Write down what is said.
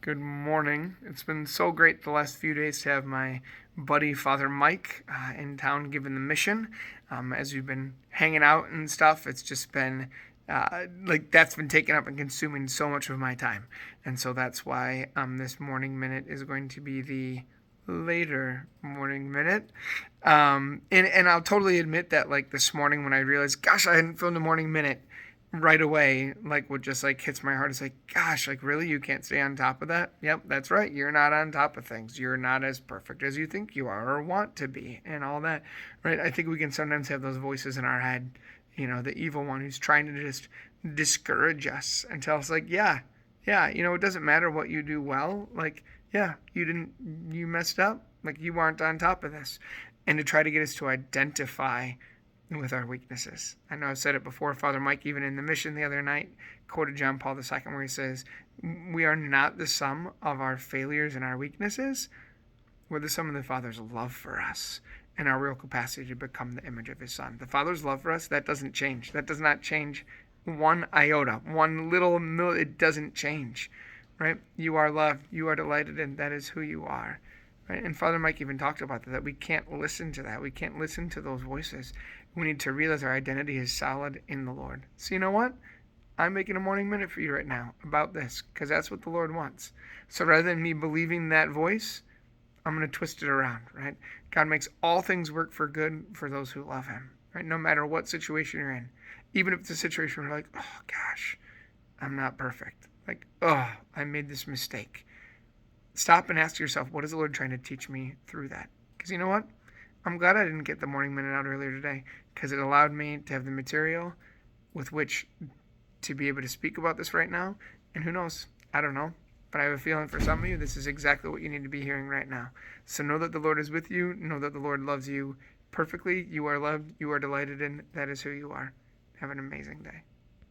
Good morning. It's been so great the last few days to have my buddy Father Mike in town giving the mission. As we've been hanging out and stuff, it's just been that's been taking up and consuming so much of my time. And so that's why this morning minute is going to be the later morning minute. And I'll totally admit that this morning when I realized, gosh, I hadn't filmed a morning minute right away, what just hits my heart is gosh, really, you can't stay on top of that? Yep, that's right, you're not on top of things, you're not as perfect as you think you are or want to be and all that, right? I think we can sometimes have those voices in our head, the evil one who's trying to just discourage us and tell us yeah, it doesn't matter what you do well, yeah, you messed up, you aren't on top of this, and to try to get us to identify with our weaknesses. I know I've said it before. Father Mike, even in the mission the other night, quoted John Paul II where he says, we are not the sum of our failures and our weaknesses. We're the sum of the Father's love for us and our real capacity to become the image of his Son. The Father's love for us, that doesn't change. That does not change one iota, it doesn't change, right? You are loved, you are delighted, and that is who you are. Right? And Father Mike even talked about that we can't listen to that. We can't listen to those voices. We need to realize our identity is solid in the Lord. So you know what? I'm making a morning minute for you right now about this because that's what the Lord wants. So rather than me believing that voice, I'm going to twist it around, right? God makes all things work for good for those who love him, right? No matter what situation you're in. Even if it's a situation where you're oh gosh, I'm not perfect. I made this mistake. Stop and ask yourself, what is the Lord trying to teach me through that? Because you know what? I'm glad I didn't get the morning minute out earlier today because it allowed me to have the material with which to be able to speak about this right now. And who knows? I don't know. But I have a feeling for some of you, this is exactly what you need to be hearing right now. So know that the Lord is with you. Know that the Lord loves you perfectly. You are loved. You are delighted in. That is who you are. Have an amazing day.